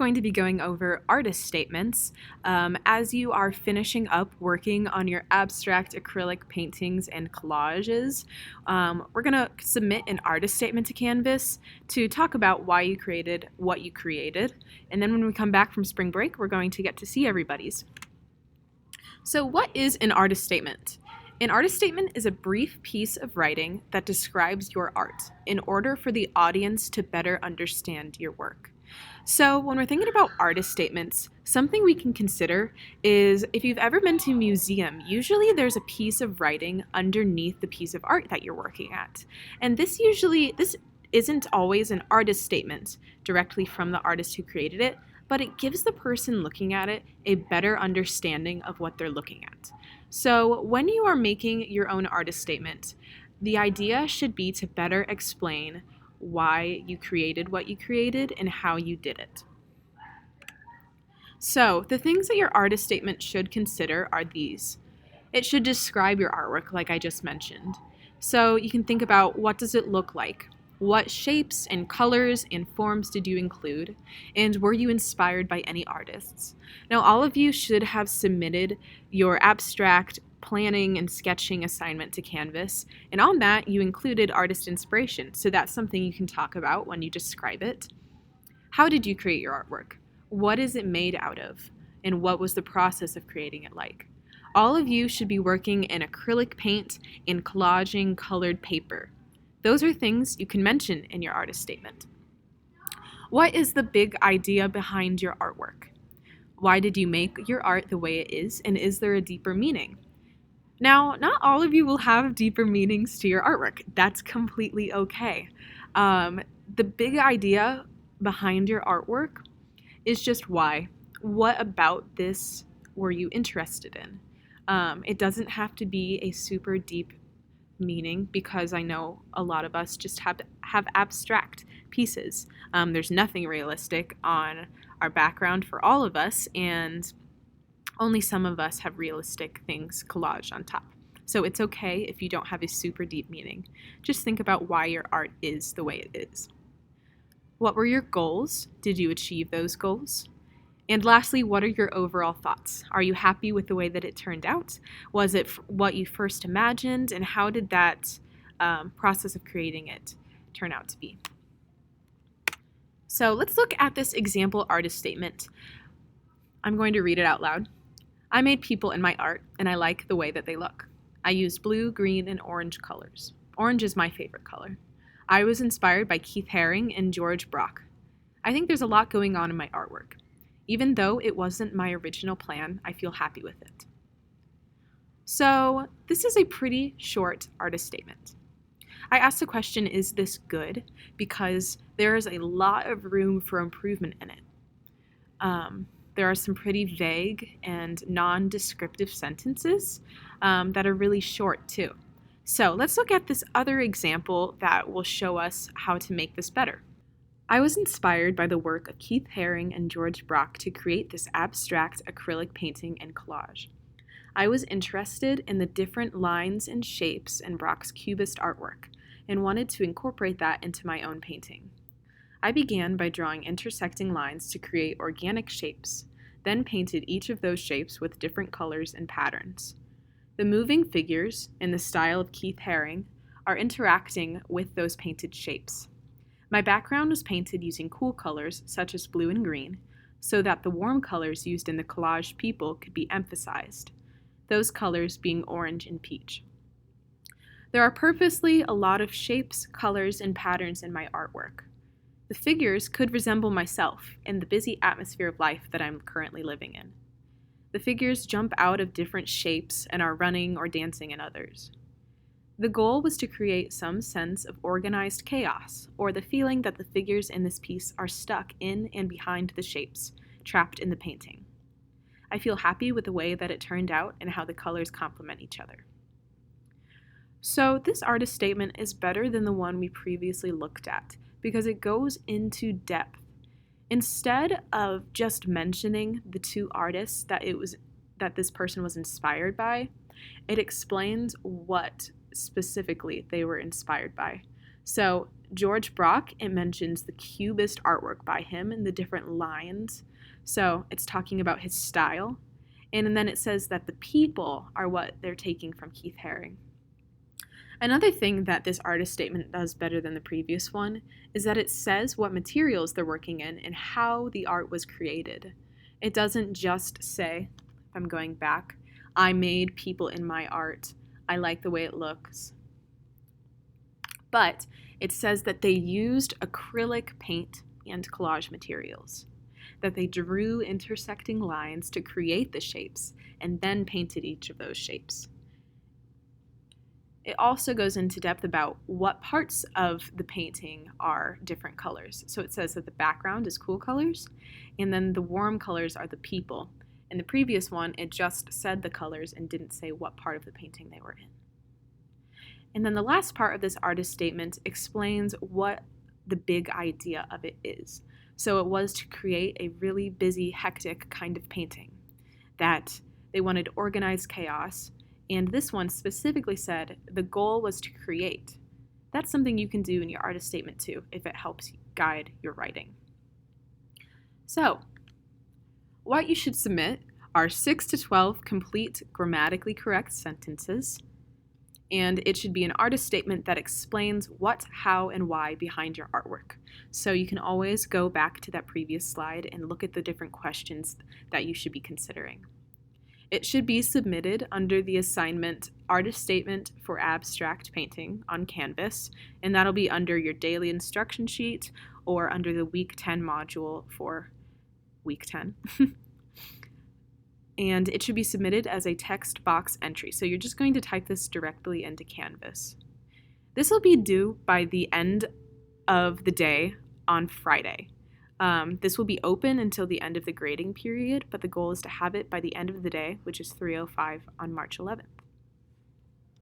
Going to be going over artist statements. As you are finishing up working on your abstract acrylic paintings and collages, we're going to submit an artist statement to Canvas to talk about why you created what you created. And then when we come back from spring break, we're going to get to see everybody's. So what is an artist statement? An artist statement is a brief piece of writing that describes your art in order for the audience to better understand your work. So when we're thinking about artist statements, something we can consider is if you've ever been to a museum, usually there's a piece of writing underneath the piece of art that you're working at. And this isn't always an artist statement directly from the artist who created it, but it gives the person looking at it a better understanding of what they're looking at. So when you are making your own artist statement, the idea should be to better explain why you created what you created and how you did it. So the things that your artist statement should consider are these. It should describe your artwork, like I just mentioned. So you can think about, what does it look like? What shapes and colors and forms did you include? And were you inspired by any artists? Now, all of you should have submitted your abstract planning and sketching assignment to Canvas, and on that you included artist inspiration, so that's something you can talk about when you describe it. How did you create your artwork? What is it made out of? And what was the process of creating it like? All of you should be working in acrylic paint and collaging colored paper. Those are things you can mention in your artist statement. What is the big idea behind your artwork? Why did you make your art the way it is, and is there a deeper meaning? Now, not all of you will have deeper meanings to your artwork. That's completely okay. The big idea behind your artwork is just why. What about this were you interested in? It doesn't have to be a super deep meaning, because I know a lot of us just have abstract pieces. There's nothing realistic on our background for all of us, and only some of us have realistic things collaged on top. So it's okay if you don't have a super deep meaning. Just think about why your art is the way it is. What were your goals? Did you achieve those goals? And lastly, what are your overall thoughts? Are you happy with the way that it turned out? Was it what you first imagined? And how did that process of creating it turn out to be? So let's look at this example artist statement. I'm going to read it out loud. I made people in my art, and I like the way that they look. I used blue, green, and orange colors. Orange is my favorite color. I was inspired by Keith Haring and George Braque. I think there's a lot going on in my artwork. Even though it wasn't my original plan, I feel happy with it. So this is a pretty short artist statement. I asked the question, is this good? Because there is a lot of room for improvement in it. There are some pretty vague and non-descriptive sentences that are really short too. So let's look at this other example that will show us how to make this better. I was inspired by the work of Keith Haring and George Braque to create this abstract acrylic painting and collage. I was interested in the different lines and shapes in Braque's cubist artwork and wanted to incorporate that into my own painting. I began by drawing intersecting lines to create organic shapes, then painted each of those shapes with different colors and patterns. The moving figures, in the style of Keith Haring, are interacting with those painted shapes. My background was painted using cool colors such as blue and green, so that the warm colors used in the collaged people could be emphasized, those colors being orange and peach. There are purposely a lot of shapes, colors, and patterns in my artwork. The figures could resemble myself in the busy atmosphere of life that I'm currently living in. The figures jump out of different shapes and are running or dancing in others. The goal was to create some sense of organized chaos, or the feeling that the figures in this piece are stuck in and behind the shapes, trapped in the painting. I feel happy with the way that it turned out and how the colors complement each other. So this artist statement is better than the one we previously looked at because it goes into depth. Instead of just mentioning the two artists that this person was inspired by, it explains what specifically they were inspired by. So George Brock, it mentions the Cubist artwork by him and the different lines. So it's talking about his style. And then it says that the people are what they're taking from Keith Haring. Another thing that this artist statement does better than the previous one is that it says what materials they're working in and how the art was created. It doesn't just say, if I'm going back, I made people in my art. I like the way it looks. But it says that they used acrylic paint and collage materials, that they drew intersecting lines to create the shapes and then painted each of those shapes. It also goes into depth about what parts of the painting are different colors. So it says that the background is cool colors, and then the warm colors are the people. In the previous one, it just said the colors and didn't say what part of the painting they were in. And then the last part of this artist statement explains what the big idea of it is. So it was to create a really busy, hectic kind of painting, that they wanted organized chaos. And this one specifically said the goal was to create. That's something you can do in your artist statement too, if it helps guide your writing. So, what you should submit are 6 to 12 complete grammatically correct sentences, and it should be an artist statement that explains what, how, and why behind your artwork. So you can always go back to that previous slide and look at the different questions that you should be considering. It should be submitted under the assignment Artist Statement for Abstract Painting on Canvas, and that'll be under your daily instruction sheet or under the Week 10 module for Week 10. And it should be submitted as a text box entry. So you're just going to type this directly into Canvas. This will be due by the end of the day on Friday. This will be open until the end of the grading period, but the goal is to have it by the end of the day, which is 3:05 on March 11th.